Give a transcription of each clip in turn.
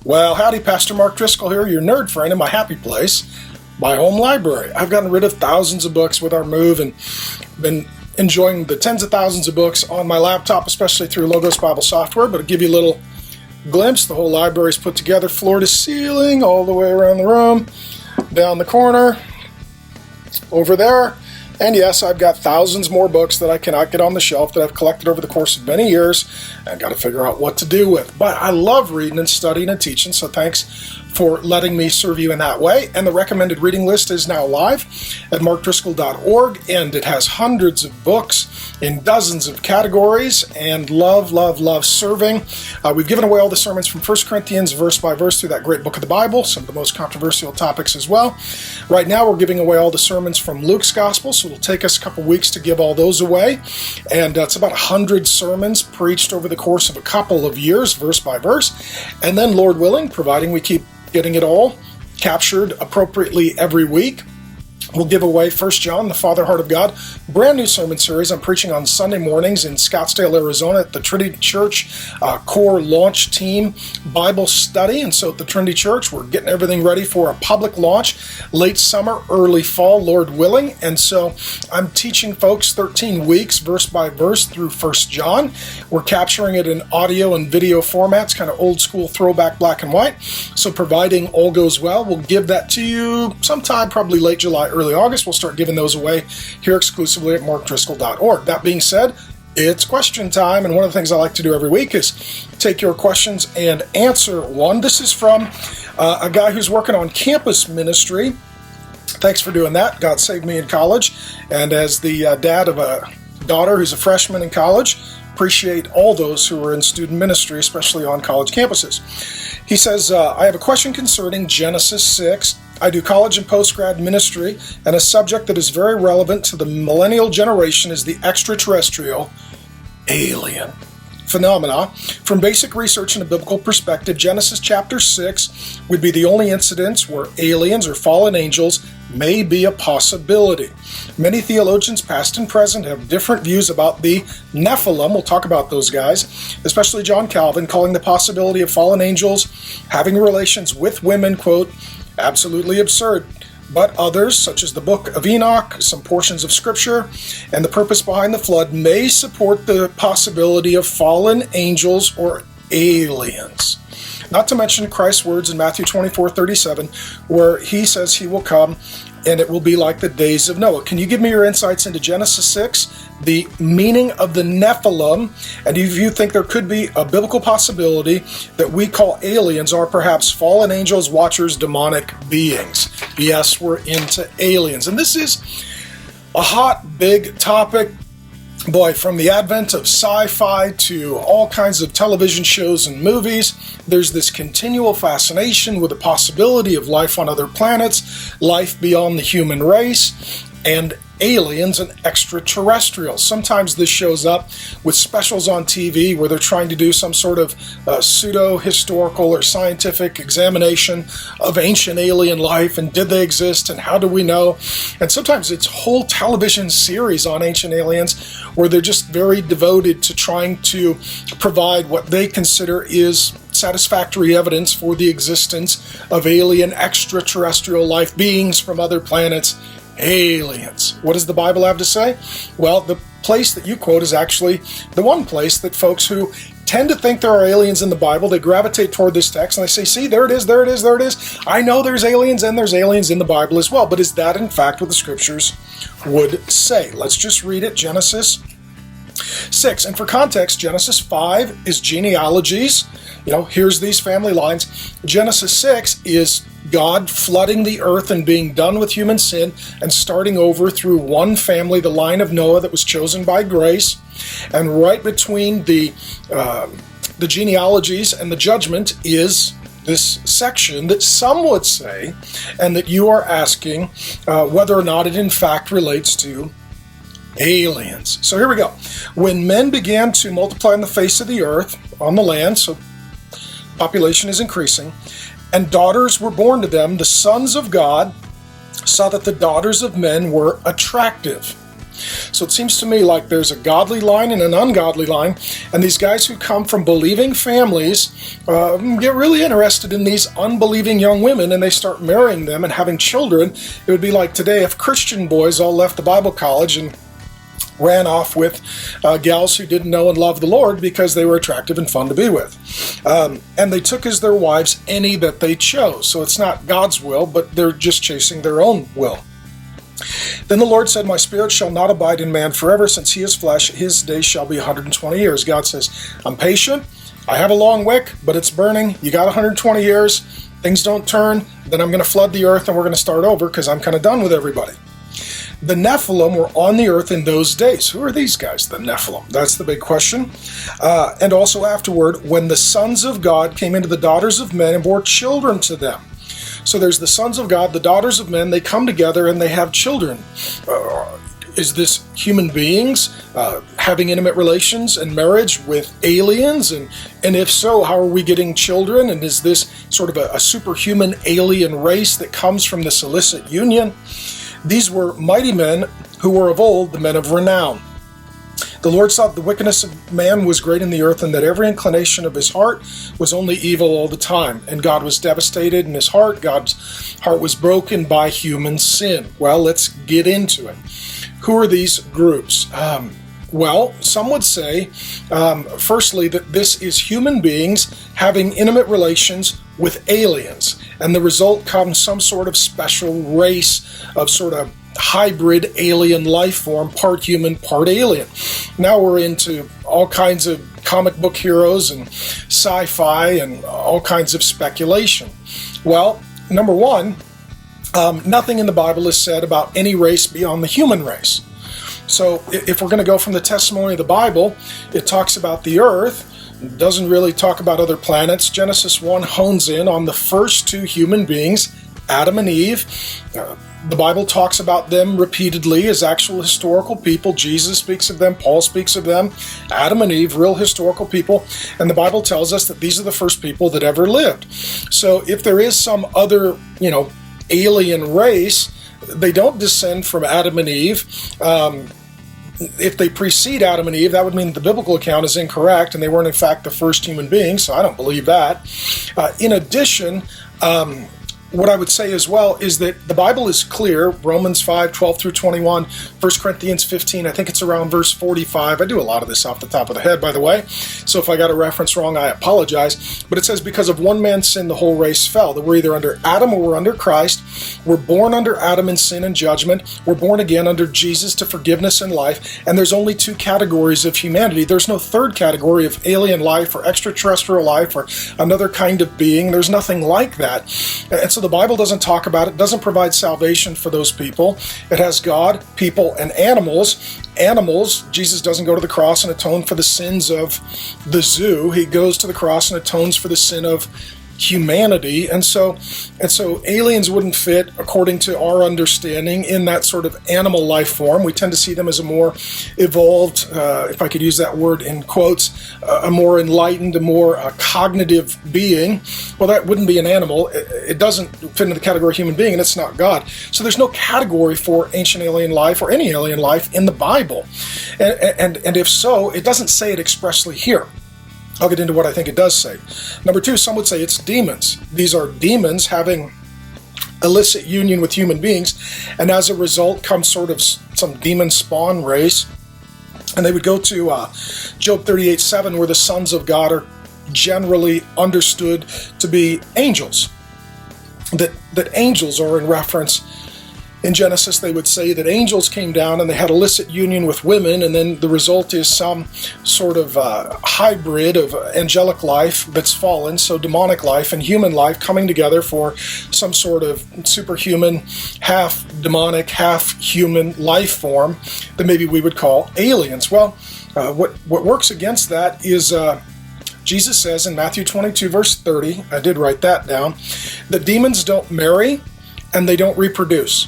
Well, howdy, Pastor Mark Driscoll here, your nerd friend in my happy place, my home library. I've gotten rid of thousands of books with our move and been enjoying the tens of thousands of books on my laptop, especially through Logos Bible software, but I'll give you a little glimpse. The whole library is put together, floor to ceiling, all the way around the room, down the corner, over there. And yes, I've got thousands more books that I cannot get on the shelf that I've collected over the course of many years and got to figure out what to do with. But I love reading and studying and teaching, so thanks for letting me serve you in that way. And the recommended reading list is now live at markdriscoll.org, and it has hundreds of books in dozens of categories, and love serving. We've given away all the sermons from 1 Corinthians verse by verse through that great book of the Bible, some of the most controversial topics as well. Right now we're giving away all the sermons from Luke's Gospel, so it'll take us a couple weeks to give all those away. And it's about 100 sermons preached over the course of a couple of years, verse by verse. And then, Lord willing, providing we keep getting it all captured appropriately every week, we'll give away 1 John, the Father Heart of God, brand new sermon series I'm preaching on Sunday mornings in Scottsdale, Arizona at the Trinity Church Core Launch Team Bible Study. And so at the Trinity Church, we're getting everything ready for a public launch late summer, early fall, Lord willing. And so I'm teaching folks 13 weeks, verse by verse, through 1 John. We're capturing it in audio and video formats, kind of old school throwback black and white. So providing all goes well, we'll give that to you sometime, probably late July, early August. We'll start giving those away here exclusively at markdriscoll.org. That being said, it's question time, and one of the things I like to do every week is take your questions and answer one. This is from a guy who's working on campus ministry. Thanks for doing that. God saved me in college, and as the dad of a daughter who's a freshman in college, appreciate all those who are in student ministry, especially on college campuses. He says, I have a question concerning Genesis 6. I do college and post-grad ministry, and a subject that is very relevant to the millennial generation is the extraterrestrial alien phenomena. From basic research in a biblical perspective, Genesis chapter 6 would be the only incidents where aliens or fallen angels may be a possibility. Many theologians, past and present, have different views about the Nephilim. We'll talk about those guys, especially John Calvin, calling the possibility of fallen angels having relations with women, quote, absolutely absurd. But others, such as the book of Enoch, some portions of Scripture, and the purpose behind the flood, may support the possibility of fallen angels or aliens. Not to mention Christ's words in Matthew 24:37, where he says he will come and it will be like the days of Noah. Can you give me your insights into Genesis 6, the meaning of the Nephilim, and if you think there could be a biblical possibility that we call aliens are perhaps fallen angels, watchers, demonic beings? Yes, we're into aliens. And this is a hot, big topic. Boy, from the advent of sci-fi to all kinds of television shows and movies, there's this continual fascination with the possibility of life on other planets, life beyond the human race, and aliens and extraterrestrials. Sometimes this shows up with specials on TV where they're trying to do some sort of pseudo-historical or scientific examination of ancient alien life, and did they exist, and how do we know? And sometimes it's whole television series on ancient aliens where they're just very devoted to trying to provide what they consider is satisfactory evidence for the existence of alien extraterrestrial life beings from other planets. Aliens. What does the Bible have to say? Well, the place that you quote is actually the one place that folks who tend to think there are aliens in the Bible, they gravitate toward this text and they say, see, there it is, there it is, there it is. I know there's aliens and there's aliens in the Bible as well, but is that in fact what the scriptures would say? Let's just read it, Genesis 6. And for context, Genesis 5 is genealogies. Here's these family lines. Genesis 6 is God flooding the earth and being done with human sin and starting over through one family, the line of Noah that was chosen by grace. And right between the genealogies and the judgment is this section that some would say, and that you are asking whether or not it in fact relates to aliens. So here we go. When men began to multiply on the face of the earth, on the land, so population is increasing, and daughters were born to them, the sons of God saw that the daughters of men were attractive. So it seems to me like there's a godly line and an ungodly line, and these guys who come from believing families get really interested in these unbelieving young women, and they start marrying them and having children. It would be like today if Christian boys all left the Bible college and ran off with gals who didn't know and love the Lord because they were attractive and fun to be with. And they took as their wives any that they chose. So it's not God's will, but they're just chasing their own will. Then the Lord said, my spirit shall not abide in man forever, since he is flesh, his days shall be 120 years. God says, I'm patient, I have a long wick, but it's burning, you got 120 years, things don't turn, then I'm going to flood the earth and we're going to start over because I'm kind of done with everybody. The Nephilim were on the earth in those days. Who are these guys, the Nephilim? That's the big question. And also afterward, when the sons of God came into the daughters of men and bore children to them. So there's the sons of God, the daughters of men, they come together and they have children. Is this human beings having intimate relations and marriage with aliens? And if so, how are we getting children? And is this sort of a superhuman alien race that comes from this illicit union? These were mighty men who were of old, the men of renown. The Lord saw that the wickedness of man was great in the earth, and that every inclination of his heart was only evil all the time. And God was devastated in his heart. God's heart was broken by human sin. Well, let's get into it. Who are these groups? Well, some would say, firstly, that this is human beings having intimate relations with aliens. And the result comes some sort of special race of sort of hybrid alien life form, part human, part alien. Now we're into all kinds of comic book heroes and sci-fi and all kinds of speculation. Well, number one, nothing in the Bible is said about any race beyond the human race. So if we're going to go from the testimony of the Bible, it talks about the earth. It doesn't really talk about other planets. Genesis 1 hones in on the first two human beings, Adam and Eve. The Bible talks about them repeatedly as actual historical people. Jesus speaks of them, Paul speaks of them. Adam and Eve, real historical people. And the Bible tells us that these are the first people that ever lived. So if there is some other, alien race, they don't descend from Adam and Eve. If they precede Adam and Eve, that would mean the biblical account is incorrect and they weren't in fact the first human beings, so I don't believe that. In addition, what I would say as well is that the Bible is clear. Romans 5:12 through 21, 1 Corinthians 15, I think it's around verse 45. I do a lot of this off the top of the head, by the way, so if I got a reference wrong, I apologize. But it says, because of one man's sin, the whole race fell. That we're either under Adam or we're under Christ. We're born under Adam in sin and judgment. We're born again under Jesus to forgiveness and life. And there's only two categories of humanity. There's no third category of alien life or extraterrestrial life or another kind of being. There's nothing like that. And so the Bible doesn't talk about it, doesn't provide salvation for those people. It has God, people, and animals. Animals, Jesus doesn't go to the cross and atone for the sins of the zoo. He goes to the cross and atones for the sin of humanity. And so aliens wouldn't fit, according to our understanding, in that sort of animal life form. We tend to see them as a more evolved, if I could use that word in quotes, a more enlightened, a more cognitive being. Well, that wouldn't be an animal. It doesn't fit into the category of human being, and it's not God. So there's no category for ancient alien life or any alien life in the Bible. And if so, it doesn't say it expressly here. I'll get into what I think it does say. Number two, some would say it's demons. These are demons having illicit union with human beings, and as a result comes sort of some demon spawn race. And they would go to Job 38:7, where the sons of God are generally understood to be angels. That angels are in reference. In Genesis, they would say that angels came down and they had illicit union with women, and then the result is some sort of hybrid of angelic life that's fallen, so demonic life and human life coming together for some sort of superhuman, half demonic, half human life form that maybe we would call aliens. Well, what works against that is Jesus says in Matthew 22, verse 30, I did write that down, that demons don't marry and they don't reproduce.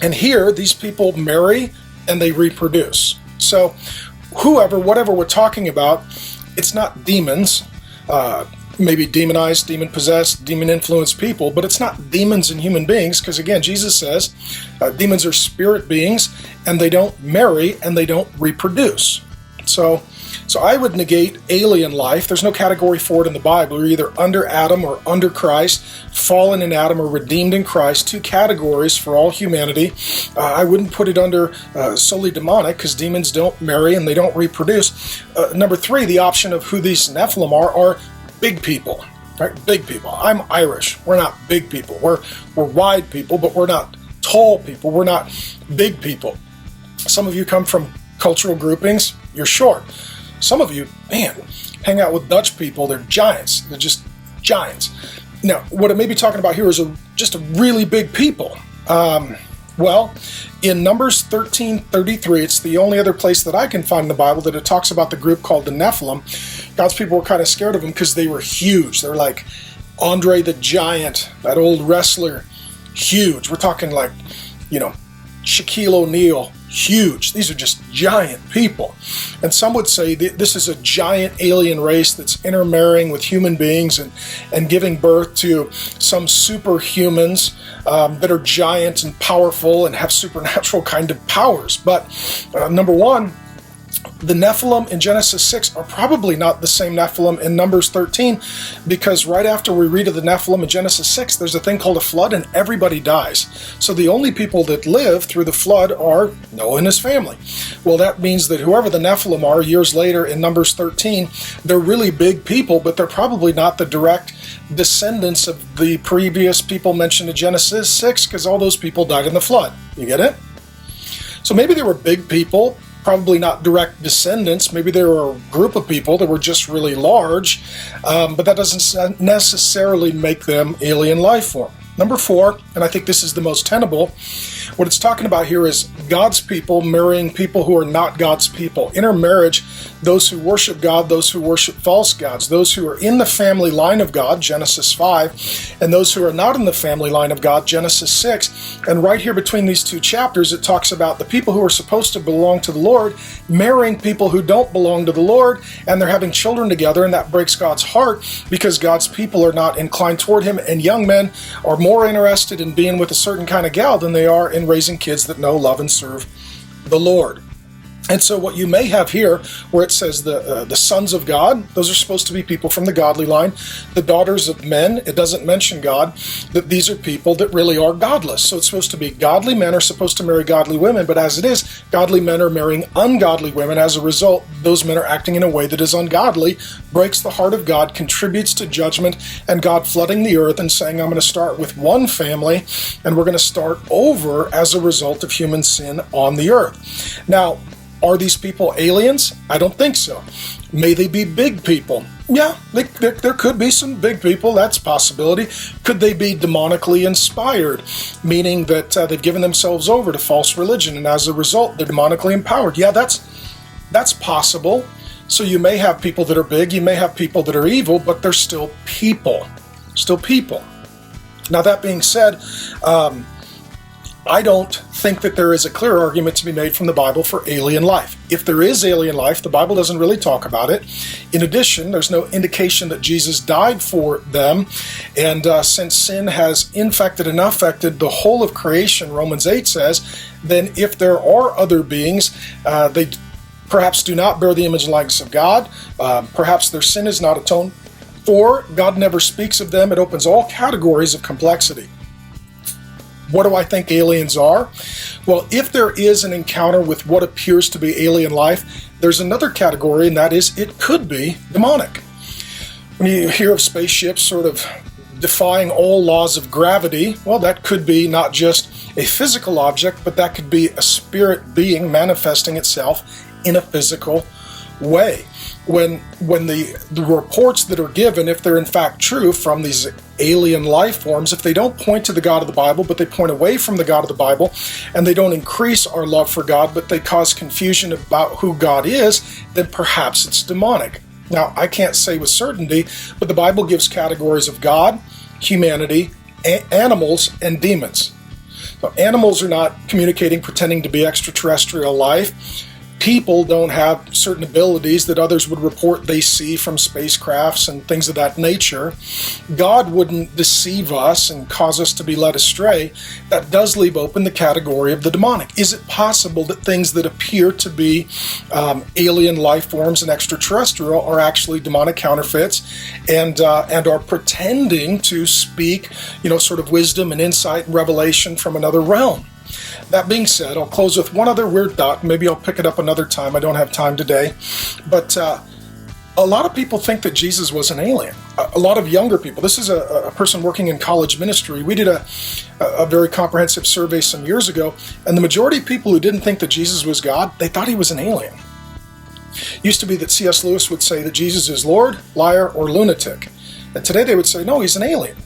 And here, these people marry and they reproduce. So whatever we're talking about, it's not demons. maybe demonized, demon-possessed, demon-influenced people, but it's not demons in human beings, because again, Jesus says demons are spirit beings, and they don't marry, and they don't reproduce. So I would negate alien life. There's no category for it in the Bible. You're either under Adam or under Christ, fallen in Adam or redeemed in Christ, two categories for all humanity. I wouldn't put it under solely demonic, because demons don't marry and they don't reproduce. Number three, the option of who these Nephilim are big people, right? Big people. I'm Irish. We're not big people. We're wide people, but we're not tall people. We're not big people. Some of you come from cultural groupings. You're short. Some of you, man, hang out with Dutch people. They're giants. They're just giants. Now, what I may be talking about here is just a really big people. Well, in Numbers 13:33, it's the only other place that I can find in the Bible that it talks about the group called the Nephilim. God's people were kind of scared of them because they were huge. They're like Andre the Giant, that old wrestler, huge. We're talking like, Shaquille O'Neal, huge. These are just giant people. And some would say this is a giant alien race that's intermarrying with human beings and giving birth to some superhumans that are giant and powerful and have supernatural kind of powers. But number one, the Nephilim in Genesis 6 are probably not the same Nephilim in Numbers 13, because right after we read of the Nephilim in Genesis 6, there's a thing called a flood and everybody dies. So the only people that live through the flood are Noah and his family. Well, that means that whoever the Nephilim are years later in Numbers 13, they're really big people, but they're probably not the direct descendants of the previous people mentioned in Genesis 6, because all those people died in the flood. You get it? So maybe they were big people, probably not direct descendants. Maybe they were a group of people that were just really large, but that doesn't necessarily make them alien life form. Number four, and I think this is the most tenable, what it's talking about here is God's people marrying people who are not God's people. Intermarriage, those who worship God, those who worship false gods, those who are in the family line of God, Genesis 5, and those who are not in the family line of God, Genesis 6. And right here between these two chapters, it talks about the people who are supposed to belong to the Lord marrying people who don't belong to the Lord, and they're having children together, and that breaks God's heart because God's people are not inclined toward Him, and young men are more interested in being with a certain kind of gal than they are in raising kids that know, love, and serve the Lord. And so what you may have here, where it says the sons of God, those are supposed to be people from the godly line. The daughters of men, it doesn't mention God, that these are people that really are godless. So it's supposed to be godly men are supposed to marry godly women, but as it is, godly men are marrying ungodly women. As a result, those men are acting in a way that is ungodly, breaks the heart of God, contributes to judgment, and God flooding the earth and saying, I'm going to start with one family, and we're going to start over as a result of human sin on the earth. Now, are these people aliens? I don't think so. May they be big people? Yeah, there could be some big people. That's a possibility. Could they be demonically inspired, meaning that they've given themselves over to false religion, and as a result, they're demonically empowered? Yeah, that's possible. So you may have people that are big, you may have people that are evil, but they're still people. Still people. Now, that being said, I don't think that there is a clear argument to be made from the Bible for alien life. If there is alien life, the Bible doesn't really talk about it. In addition, there's no indication that Jesus died for them. And since sin has infected and affected the whole of creation, Romans 8 says, then if there are other beings, they perhaps do not bear the image and likeness of God. Perhaps their sin is not atoned for. God never speaks of them. It opens all categories of complexity. What do I think aliens are? Well, if there is an encounter with what appears to be alien life, there's another category, and that is it could be demonic. When you hear of spaceships sort of defying all laws of gravity, well, that could be not just a physical object, but that could be a spirit being manifesting itself in a physical way. When the reports that are given, if they're in fact true from these alien life forms, if they don't point to the God of the Bible, but they point away from the God of the Bible, and they don't increase our love for God, but they cause confusion about who God is, then perhaps it's demonic. Now, I can't say with certainty, but the Bible gives categories of God, humanity, animals, and demons. So animals are not communicating, pretending to be extraterrestrial life. people don't have certain abilities that others would report they see from spacecrafts and things of that nature. God wouldn't deceive us and cause us to be led astray. That does leave open the category of the demonic. Is it possible that things that appear to be alien life forms and extraterrestrial are actually demonic counterfeits and are pretending to speak, sort of wisdom and insight and revelation from another realm? That being said, I'll close with one other weird thought. Maybe I'll pick it up another time. I don't have time today. But a lot of people think that Jesus was an alien. A lot of younger people. This is a person working in college ministry. We did a very comprehensive survey some years ago, and the majority of people who didn't think that Jesus was God, they thought he was an alien. It used to be that C.S. Lewis would say that Jesus is Lord, liar, or lunatic. And today they would say, no, he's an alien.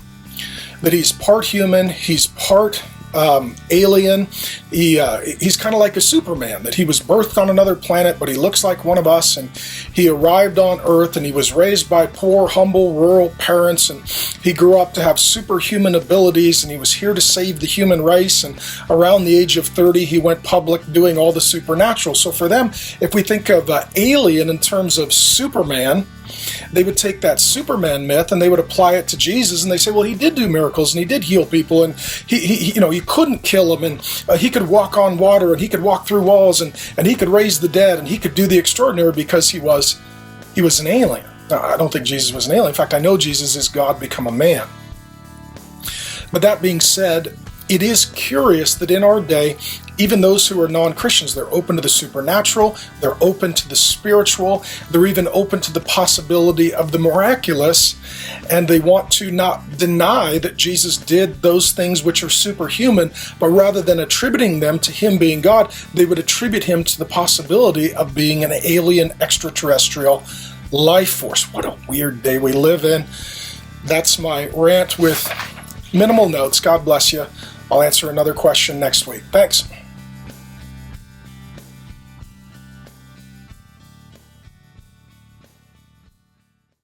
That he's part human, he's part alien. He's kind of like a Superman, that he was birthed on another planet, but he looks like one of us, and he arrived on Earth, and he was raised by poor, humble, rural parents, and he grew up to have superhuman abilities, and he was here to save the human race, and around the age of 30, he went public doing all the supernatural. So for them, if we think of alien in terms of Superman, they would take that Superman myth and they would apply it to Jesus, and they say, well, he did do miracles and he did heal people, and he couldn't kill them, and he could walk on water, and he could walk through walls, and he could raise the dead, and he could do the extraordinary because he was an alien. Now, I don't think Jesus was an alien. In fact, I know Jesus is God become a man. But that being said, it is curious that in our day, even those who are non-Christians, they're open to the supernatural, they're open to the spiritual, they're even open to the possibility of the miraculous, and they want to not deny that Jesus did those things which are superhuman, but rather than attributing them to him being God, they would attribute him to the possibility of being an alien extraterrestrial life force. What a weird day we live in. That's my rant with minimal notes. God bless you. I'll answer another question next week. Thanks.